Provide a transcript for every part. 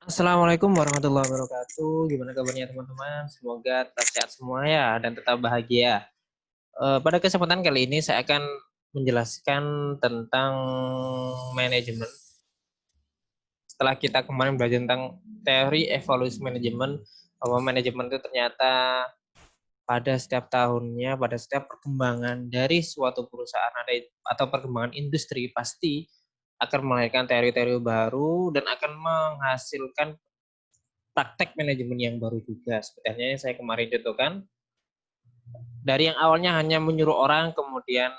Assalamualaikum warahmatullahi wabarakatuh. Gimana kabarnya teman-teman? Semoga tetap sehat semua ya dan tetap bahagia. Pada kesempatan kali ini saya akan menjelaskan tentang manajemen. Setelah kita kemarin belajar tentang teori evolusi manajemen, bahwa manajemen itu ternyata pada setiap tahunnya, pada setiap perkembangan dari suatu perusahaan atau perkembangan industri pasti akan melahirkan teori-teori baru dan akan menghasilkan praktek manajemen yang baru juga. Seperti yang saya kemarin contohkan, dari yang awalnya hanya menyuruh orang, kemudian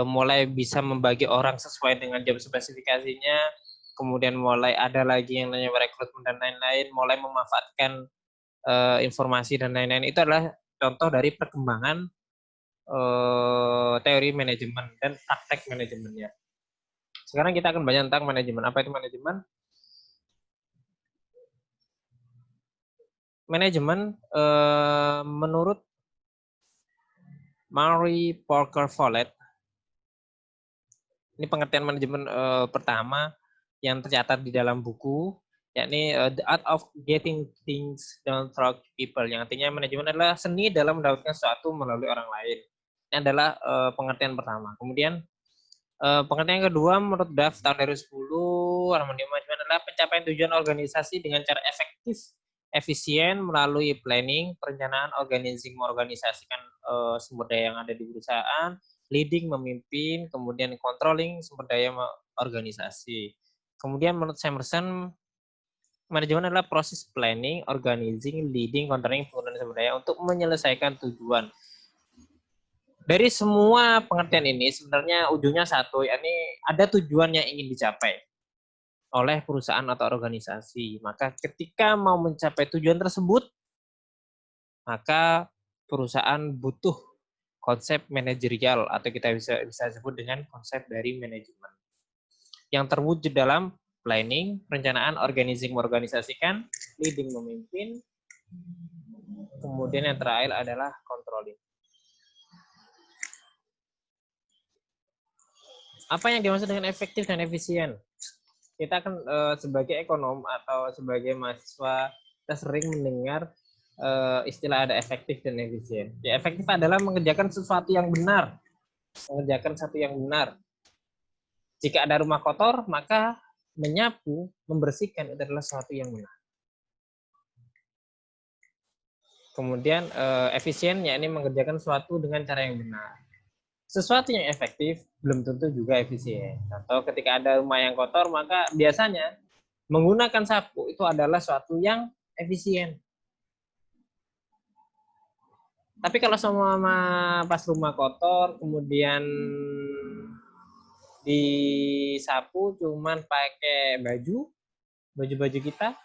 mulai bisa membagi orang sesuai dengan job spesifikasinya, kemudian mulai ada lagi yang namanya rekrutmen dan lain-lain, mulai memanfaatkan informasi dan lain-lain. Itu adalah contoh dari perkembangan teori manajemen dan praktek manajemennya. Sekarang kita akan belajar tentang manajemen. Apa itu manajemen? Manajemen menurut Mary Parker Follett, ini pengertian manajemen pertama yang tercatat di dalam buku, yakni The Art of Getting Things Done Through People, yang artinya manajemen adalah seni dalam mendapatkan sesuatu melalui orang lain. Ini adalah pengertian pertama. Kemudian pengertian kedua menurut Duff tahun 2010, harmoni manajemen adalah pencapaian tujuan organisasi dengan cara efektif, efisien melalui planning, perencanaan, organizing, mengorganisasikan sumber daya yang ada di perusahaan, leading, memimpin, kemudian controlling sumber daya organisasi. Kemudian menurut Samerson, manajemen adalah proses planning, organizing, leading, controlling penggunaan sumber daya untuk menyelesaikan tujuan. Dari semua pengertian ini sebenarnya ujungnya satu, yakni ada tujuan yang ingin dicapai oleh perusahaan atau organisasi. Maka ketika mau mencapai tujuan tersebut, maka perusahaan butuh konsep manajerial atau kita bisa sebut dengan konsep dari manajemen yang terwujud dalam planning, perencanaan, organizing, mengorganisasikan, leading, memimpin, kemudian yang terakhir adalah controlling. Apa yang dimaksud dengan efektif dan efisien? Kita akan sebagai ekonom atau sebagai mahasiswa kita sering mendengar istilah ada efektif dan efisien. Ya, efektif adalah mengerjakan sesuatu yang benar, mengerjakan sesuatu yang benar. Jika ada rumah kotor, maka menyapu, membersihkan itu adalah sesuatu yang benar. Kemudian efisien yakni mengerjakan sesuatu dengan cara yang benar. Sesuatu yang efektif belum tentu juga efisien. Atau ketika ada rumah yang kotor, maka biasanya menggunakan sapu itu adalah suatu yang efisien. Tapi kalau sama pas rumah kotor, kemudian disapu cuman pakai baju kita,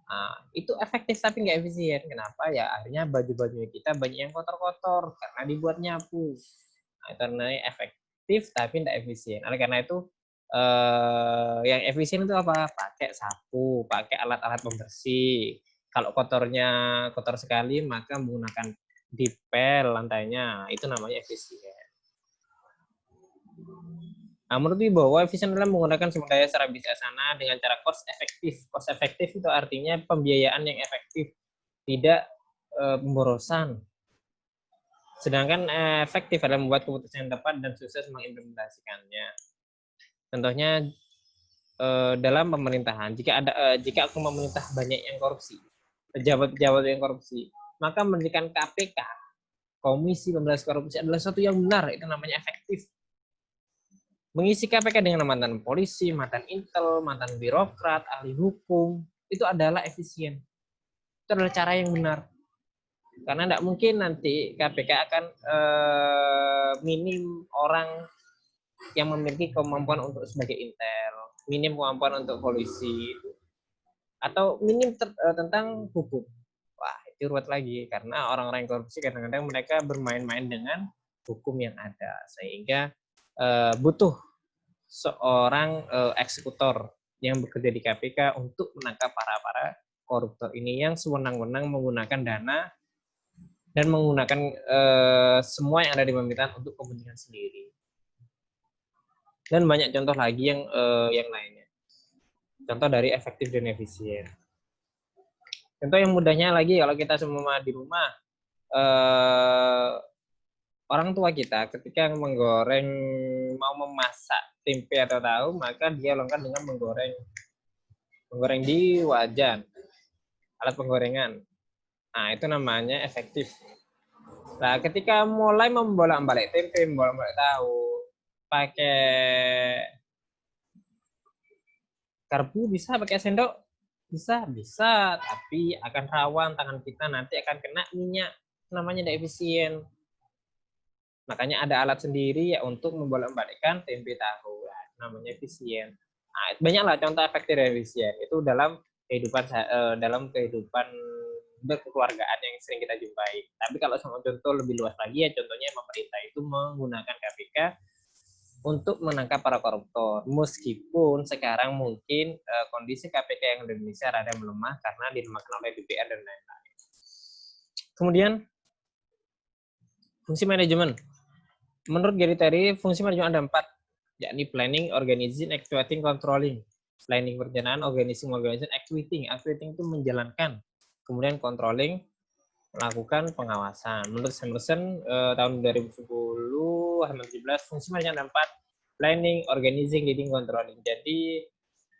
nah, itu efektif tapi nggak efisien. Kenapa? Ya akhirnya baju-bajunya kita banyak yang kotor-kotor karena dibuat nyapu. Nah, itu namanya efektif tapi nggak efisien. Oleh karena itu yang efisien itu apa? Pakai sapu, pakai alat-alat pembersih. Kalau kotornya kotor sekali, maka menggunakan dipel lantainya. Itu namanya efisien. Nah, menurut bahwa efisien adalah menggunakan sumber daya secara bijaksana dengan cara cost efektif. Cost efektif itu artinya pembiayaan yang efektif, tidak pemborosan. Sedangkan efektif adalah membuat keputusan yang tepat dan sukses mengimplementasikannya. Contohnya dalam pemerintahan, jika aku memerintah banyak yang korupsi, pejabat-pejabat yang korupsi, maka mendirikan KPK, Komisi Pemberantasan Korupsi adalah sesuatu yang benar, itu namanya efektif. Mengisi KPK dengan mantan polisi, mantan intel, mantan birokrat, ahli hukum, itu adalah efisien. Itu adalah cara yang benar. Karena tidak mungkin nanti KPK akan minim orang yang memiliki kemampuan untuk sebagai intel, minim kemampuan untuk polisi, atau minim tentang hukum. Wah, itu ruwet lagi. Karena orang-orang yang korupsi kadang-kadang mereka bermain-main dengan hukum yang ada. Sehingga butuh seorang eksekutor yang bekerja di KPK untuk menangkap para koruptor ini yang sewenang-wenang menggunakan dana dan menggunakan semua yang ada di pemerintahan untuk kepentingan sendiri. Dan banyak contoh lagi yang lainnya. Contoh dari efektif dan efisien. Contoh yang mudahnya lagi, kalau kita semua di rumah, orang tua kita ketika mau memasak tempe atau tahu, maka dia lakukan dengan menggoreng di wajan, alat penggorengan. Nah, itu namanya efektif. Nah, ketika mulai membolak-balik tempe, membolak-balik tahu, pakai garpu bisa, pakai sendok bisa, tapi akan rawan tangan kita nanti akan kena minyak, namanya tidak efisien. Makanya ada alat sendiri ya untuk membolak-balikkan tempe tahu, namanya efisien. Nah, banyaklah contoh efektif dan efisien itu dalam kehidupan berkeluargaan yang sering kita jumpai. Tapi kalau sama contoh lebih luas lagi, ya contohnya pemerintah itu menggunakan KPK untuk menangkap para koruptor. Meskipun sekarang mungkin kondisi KPK yang di Indonesia rada melemah karena dilemahkan oleh DPR dan lain-lain. Kemudian fungsi manajemen. Menurut Gary Terry, fungsi manajemen ada 4, yakni planning, organizing, executing, controlling. Planning perencanaan, organizing, executing. Executing itu menjalankan. Kemudian controlling, melakukan pengawasan. Menurut Samuelson tahun 2010 halaman 17, fungsi manajemen ada 4, planning, organizing, leading, controlling. Jadi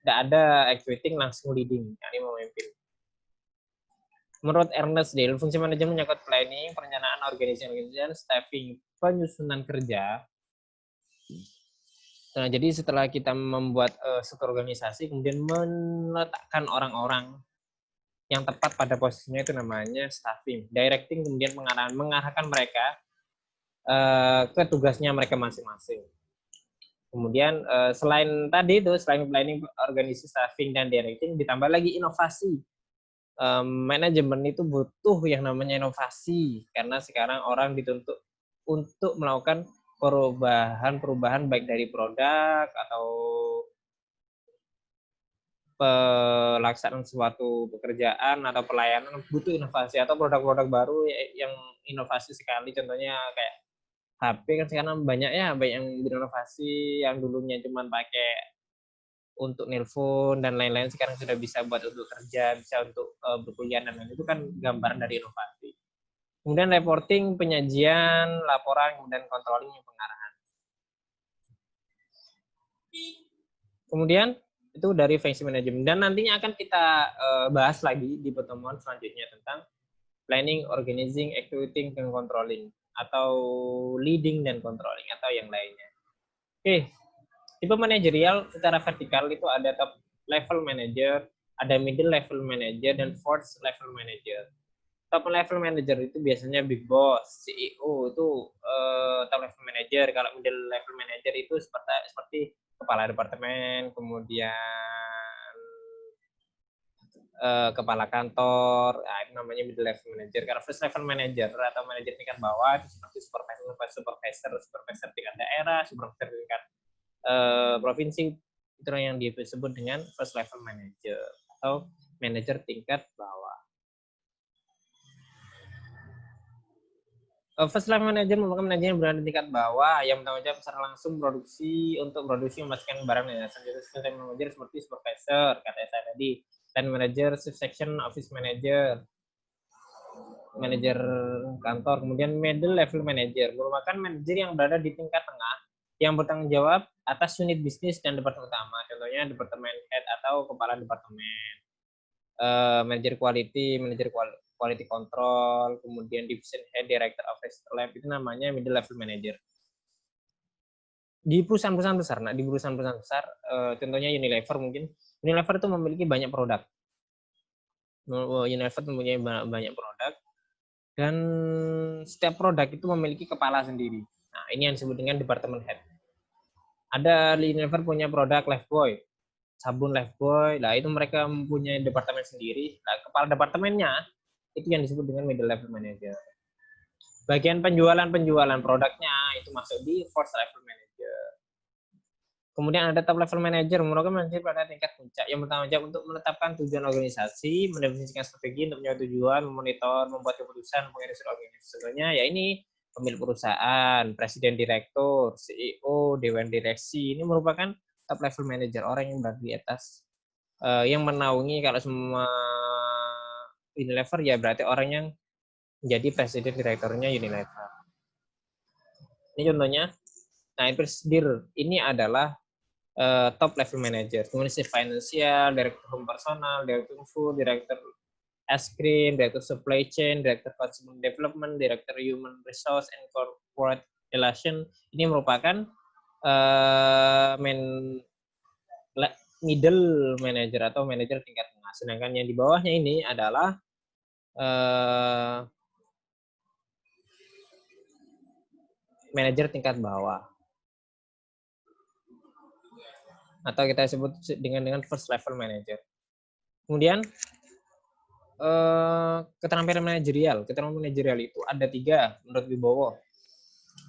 tidak ada executing, langsung leading, yakni memimpin. Menurut Ernest Dale, fungsi manajemen menyangkut planning, perencanaan, organisasi, staffing, penyusunan kerja. Nah, jadi setelah kita membuat suatu organisasi, kemudian meletakkan orang-orang yang tepat pada posisinya, itu namanya staffing. Directing, kemudian mengarahkan mereka ke tugasnya mereka masing-masing. Kemudian selain planning, organisasi, staffing, dan directing, ditambah lagi inovasi. Manajemen itu butuh yang namanya inovasi, karena sekarang orang dituntut untuk melakukan perubahan baik dari produk atau pelaksanaan suatu pekerjaan atau pelayanan, butuh inovasi atau produk-produk baru yang inovasi sekali. Contohnya kayak HP kan sekarang banyak yang berinovasi, yang dulunya cuma pakai untuk nelpon dan lain-lain, sekarang sudah bisa buat untuk kerja, bisa untuk berkuliah dan lain-lain. Itu kan gambaran dari inovasi. Kemudian reporting, penyajian, laporan, kemudian controlling, pengarahan. Kemudian itu dari fungsi manajemen, dan nantinya akan kita bahas lagi di pertemuan selanjutnya tentang planning, organizing, executing, dan controlling, atau leading dan controlling, atau yang lainnya. Oke, tipe manajerial secara vertikal itu ada top level manager, ada middle level manager, dan fourth level manager. Top level manager itu biasanya big boss, CEO itu top level manager. Kalau middle level manager itu seperti kepala departemen, kemudian kepala kantor, nah, itu namanya middle level manager. Kalau first level manager atau manajer tingkat bawah itu seperti supervisor tingkat daerah, supervisor tingkat provinsi, itu yang disebut dengan first level manager atau manajer tingkat bawah. First level manager merupakan manajer yang berada di tingkat bawah yang bertanggung jawab secara langsung untuk produksi memastikan barangnya. Selanjutnya manajer seperti supervisor, kata saya tadi, dan manajer subsection, office manager, manajer kantor. Kemudian middle level manager merupakan manajer yang berada di tingkat tengah yang bertanggung jawab atas unit bisnis dan departemen utama. Contohnya departemen head atau kepala departemen. Manajer quality control, kemudian division head, director of lab, itu namanya middle level manager. Di perusahaan-perusahaan besar, contohnya Unilever mungkin. Unilever itu memiliki banyak produk. Unilever mempunyai banyak produk, dan setiap produk itu memiliki kepala sendiri. Nah, ini yang disebut dengan departemen head. Ada Unilever punya produk Lifebuoy, sabun Lifebuoy. Nah, itu mereka mempunyai departemen sendiri. Nah, kepala departemennya itu yang disebut dengan middle level manager. Bagian penjualan produknya itu masuk di fourth level manager. Kemudian ada top level manager, merupakan manajer pada tingkat puncak yang bertanggung jawab untuk menetapkan tujuan organisasi, mendefinisikan strategi untuk mencapai tujuan, memonitor, membuat keputusan, mengiris organisasi. Contohnya ya ini pemilik perusahaan, presiden direktur, CEO, dewan direksi, ini merupakan top level manager, orang yang berada di atas yang menaungi kalau semua Unilever ya berarti orang yang menjadi presiden direkturnya Unilever. Ini contohnya. Nah, presidir ini adalah top level manager. Kemudian si financial, direktur home personal, direktur food, direktur es krim, direktur supply chain, direktur consumer development, direktur human resource and corporate relation. Ini merupakan middle manager atau manager tingkat tengah. Sedangkan yang di bawahnya ini adalah manajer tingkat bawah. Atau kita sebut dengan first level manager. Kemudian keterampilan manajerial. Keterampilan manajerial itu ada 3 menurut Wibowo.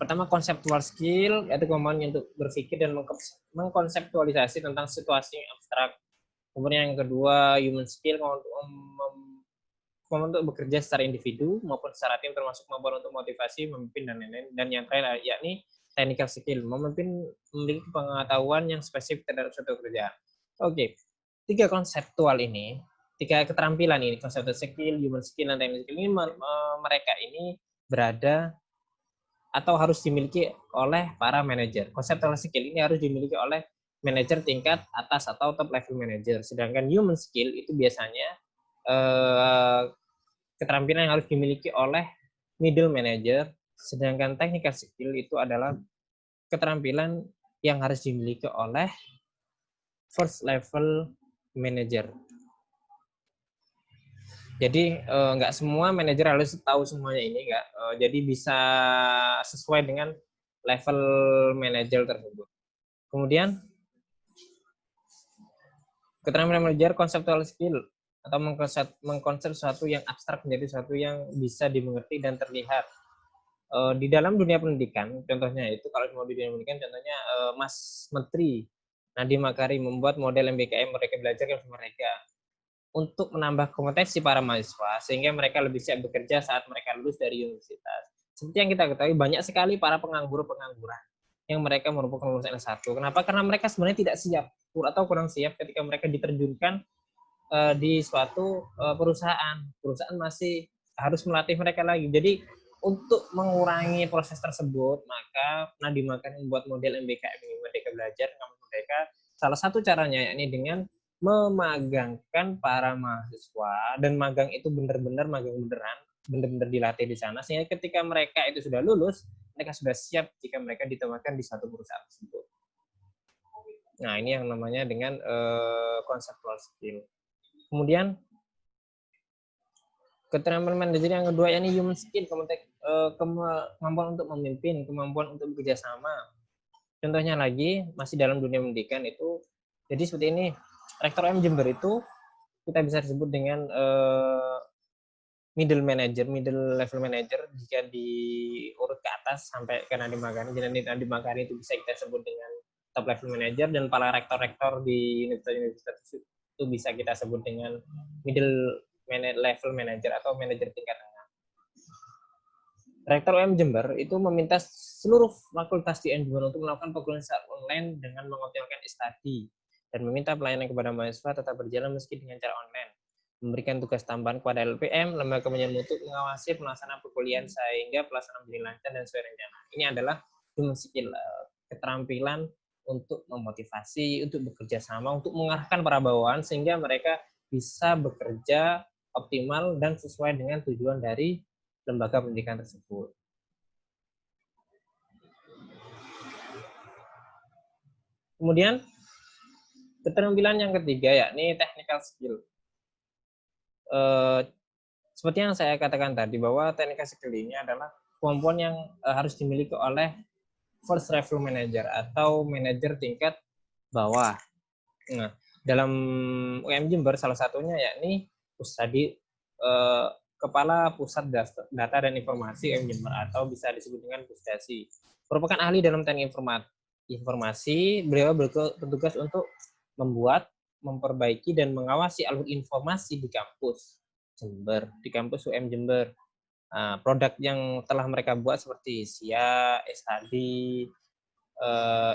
Pertama, conceptual skill, yaitu kemampuan untuk berpikir dan mengkonseptualisasi tentang situasi yang abstrak. Kemudian yang kedua, human skill, kemampuan untuk bekerja secara individu maupun secara tim, termasuk kemampuan untuk motivasi, memimpin, dan lain-lain. Dan yang terakhir, yakni technical skill, memiliki pengetahuan yang spesifik terhadap suatu kerjaan. Oke, 3 konseptual ini, 3 keterampilan ini, conceptual skill, human skill, dan technical skill ini, mereka ini berada atau harus dimiliki oleh para manajer. Conceptual skill ini harus dimiliki oleh manajer tingkat atas atau top level manager. Sedangkan human skill itu biasanya keterampilan yang harus dimiliki oleh middle manager. Sedangkan technical skill itu adalah keterampilan yang harus dimiliki oleh first level manager. Jadi nggak semua manajer harus tahu semuanya ini, nggak. Jadi bisa sesuai dengan level manajer tersebut. Kemudian keterampilan manajer conceptual skill atau mengkonsep sesuatu yang abstrak menjadi sesuatu yang bisa dimengerti dan terlihat. Di dalam dunia pendidikan, contohnya itu kalau mau di dunia pendidikan, contohnya Mas Menteri Nadiem Makarim membuat model MBKM Merdeka Belajar bersama mereka untuk menambah kompetensi para mahasiswa sehingga mereka lebih siap bekerja saat mereka lulus dari universitas. Seperti yang kita ketahui, banyak sekali para pengangguran yang mereka merupakan lulusan S1. Kenapa? Karena mereka sebenarnya tidak siap atau kurang siap ketika mereka diterjunkan di suatu perusahaan. Perusahaan masih harus melatih mereka lagi. Jadi untuk mengurangi proses tersebut, maka Nadiem Makarim membuat model MBKM ini, Merdeka Belajar, Merdeka. Salah satu caranya yakni dengan memagangkan para mahasiswa, dan magang itu benar-benar magang beneran, benar-benar dilatih di sana, sehingga ketika mereka itu sudah lulus, mereka sudah siap jika mereka ditempatkan di satu perusahaan tersebut. Nah, ini yang namanya dengan conceptual skill. Kemudian keterampilan manajer yang kedua yakni human skill, kemampuan untuk memimpin, kemampuan untuk bekerja sama. Contohnya lagi masih dalam dunia pendidikan itu, jadi seperti ini. Rektor UM Jember itu kita bisa disebut dengan middle level manager jika diurut ke atas sampai ke Nadiem Makarim. Jadi Nadiem Makarim itu bisa kita sebut dengan top level manager, dan para rektor-rektor di universitas itu bisa kita sebut dengan middle level manager atau manajer tingkat tengah. Rektor UM Jember itu meminta seluruh fakultas di UM Jember untuk melakukan pembelajaran secara online dengan mengoptimalkan e-study, dan meminta pelayanan kepada mahasiswa tetap berjalan meski dengan cara online. Memberikan tugas tambahan kepada LPM, lembaga penyelenggara mutu, mengawasi pelaksanaan perkuliahan sehingga pelaksanaan menjadi lancar dan sesuai rencana. Ini adalah human skill, keterampilan untuk memotivasi, untuk bekerja sama, untuk mengarahkan para bawahan sehingga mereka bisa bekerja optimal dan sesuai dengan tujuan dari lembaga pendidikan tersebut. Kemudian keterampilan yang ketiga yakni technical skill. Seperti yang saya katakan tadi bahwa technical skill ini adalah kemampuan yang harus dimiliki oleh first level manager atau manajer tingkat bawah. Nah, dalam UM Jember salah satunya yakni Pusadi, Kepala Pusat Data dan Informasi UM Jember atau bisa disebut dengan Pusdasi. Merupakan ahli dalam teknik informasi, beliau bertugas untuk membuat, memperbaiki, dan mengawasi alur informasi di kampus Jember, di kampus UM Jember. Produk yang telah mereka buat seperti SIA, e-study,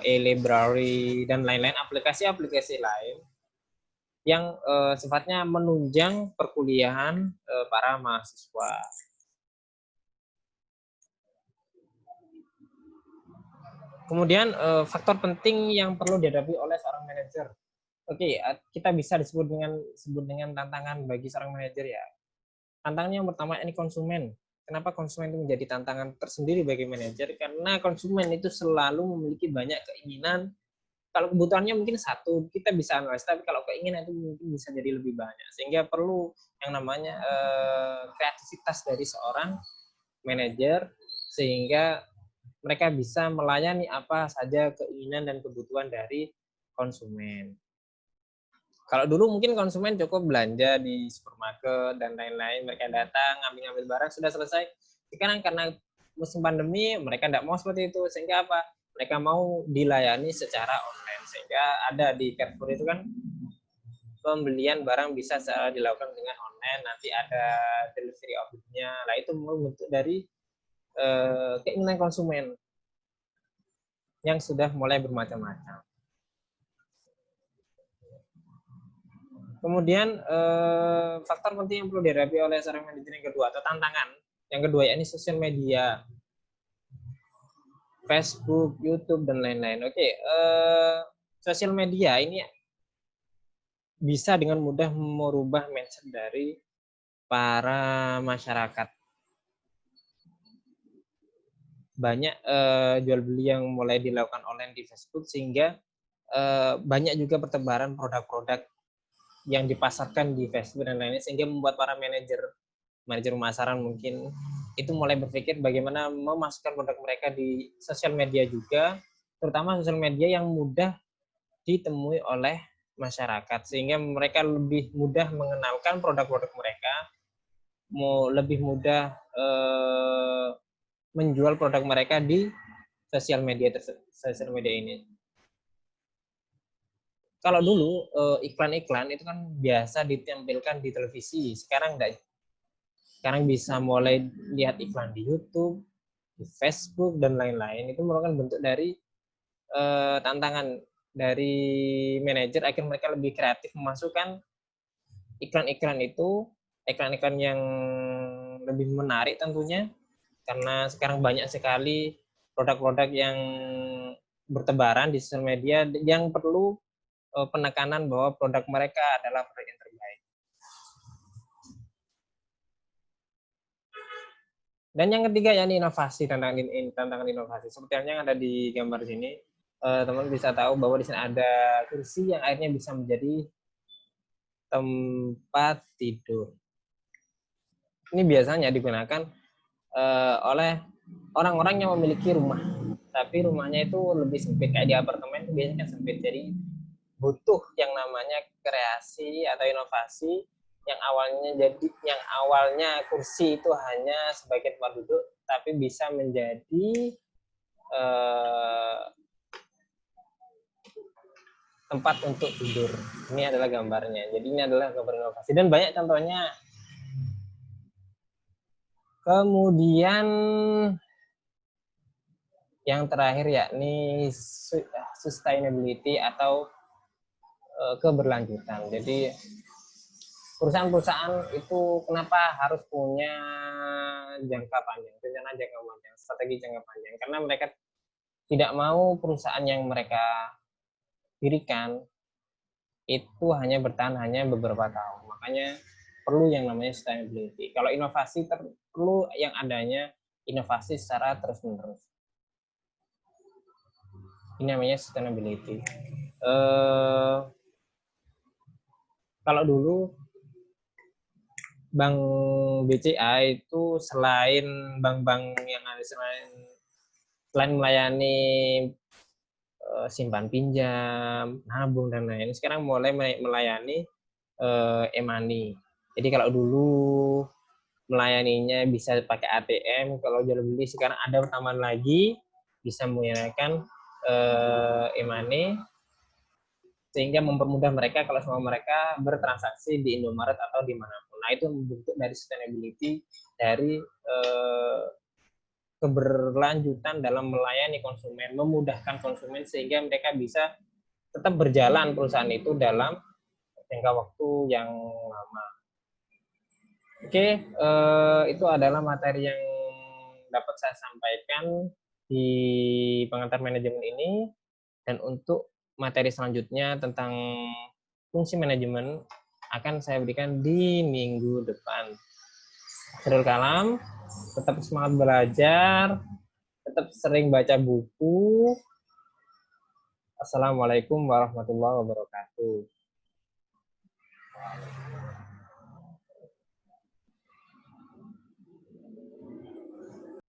e-library, dan lain-lain aplikasi-aplikasi lain yang sifatnya menunjang perkuliahan para mahasiswa. Kemudian faktor penting yang perlu dihadapi oleh seorang manajer. Oke, kita bisa disebut dengan tantangan bagi seorang manajer ya. Tantangannya yang pertama ini konsumen. Kenapa konsumen itu menjadi tantangan tersendiri bagi manajer? Karena konsumen itu selalu memiliki banyak keinginan. Kalau kebutuhannya mungkin satu, kita bisa analis, tapi kalau keinginan itu mungkin bisa jadi lebih banyak. Sehingga perlu yang namanya kreativitas dari seorang manajer, sehingga mereka bisa melayani apa saja keinginan dan kebutuhan dari konsumen. Kalau dulu mungkin konsumen cukup belanja di supermarket dan lain-lain, mereka datang ngambil barang sudah selesai. Sekarang karena musim pandemi mereka tidak mau seperti itu, sehingga apa? Mereka mau dilayani secara online, sehingga ada di Carrefour itu kan pembelian barang bisa dilakukan dengan online, nanti ada delivery option-nya. Nah itu bentuk dari keinginan konsumen yang sudah mulai bermacam-macam. Kemudian faktor penting yang perlu dihadapi oleh seorang manajer yang kedua atau tantangan yang kedua yakni sosial media, Facebook, YouTube dan lain-lain. Oke, sosial media ini bisa dengan mudah merubah mindset dari para masyarakat. Banyak jual beli yang mulai dilakukan online di Facebook sehingga banyak juga pertebaran produk-produk yang dipasarkan di Facebook dan lainnya sehingga membuat para manajer pemasaran mungkin itu mulai berpikir bagaimana memasukkan produk mereka di sosial media juga, terutama sosial media yang mudah ditemui oleh masyarakat sehingga mereka lebih mudah mengenalkan produk-produk mereka, lebih mudah menjual produk mereka di sosial media ini. Kalau dulu iklan-iklan itu kan biasa ditampilkan di televisi, sekarang enggak. Sekarang bisa mulai lihat iklan di YouTube, di Facebook dan lain-lain. Itu merupakan bentuk dari tantangan dari manajer agar mereka lebih kreatif memasukkan iklan-iklan itu, iklan-iklan yang lebih menarik tentunya, karena sekarang banyak sekali produk-produk yang bertebaran di sosial media yang perlu penekanan bahwa produk mereka adalah produk yang terbaik. Dan yang ketiga yakni inovasi, tantangan inovasi. Seperti yang ada di gambar sini, teman bisa tahu bahwa di sini ada kursi yang akhirnya bisa menjadi tempat tidur. Ini biasanya digunakan oleh orang-orang yang memiliki rumah, tapi rumahnya itu lebih sempit, kayak di apartemen itu biasanya sempit. Jadi butuh yang namanya kreasi atau inovasi yang awalnya kursi itu hanya sebagai tempat duduk, tapi bisa menjadi tempat untuk tidur. Ini adalah gambarnya. Jadi ini adalah gambar inovasi dan banyak contohnya. Kemudian yang terakhir yakni sustainability atau keberlanjutan. Jadi perusahaan-perusahaan itu kenapa harus punya jangka panjang, rencana jangka panjang, strategi jangka panjang? Karena mereka tidak mau perusahaan yang mereka dirikan itu hanya bertahan hanya beberapa tahun. Makanya perlu yang namanya sustainability. Kalau inovasi perlu yang adanya inovasi secara terus-menerus. Ini namanya sustainability. Kalau dulu Bank BCA itu selain bank-bank yang ada selain melayani simpan pinjam, nabung dan lain-lain, sekarang mulai melayani e-money. Jadi kalau dulu melayaninya bisa pakai ATM, kalau jual beli sekarang ada tambahan lagi bisa menggunakan e-money sehingga mempermudah mereka kalau semua mereka bertransaksi di Indomaret atau dimanapun. Nah itu bentuk dari sustainability dari keberlanjutan dalam melayani konsumen, memudahkan konsumen sehingga mereka bisa tetap berjalan perusahaan itu dalam jangka waktu yang lama. Oke, itu adalah materi yang dapat saya sampaikan di pengantar manajemen ini. Dan untuk materi selanjutnya tentang fungsi manajemen akan saya berikan di minggu depan. Akhirul kalam, tetap semangat belajar, tetap sering baca buku. Assalamualaikum warahmatullahi wabarakatuh.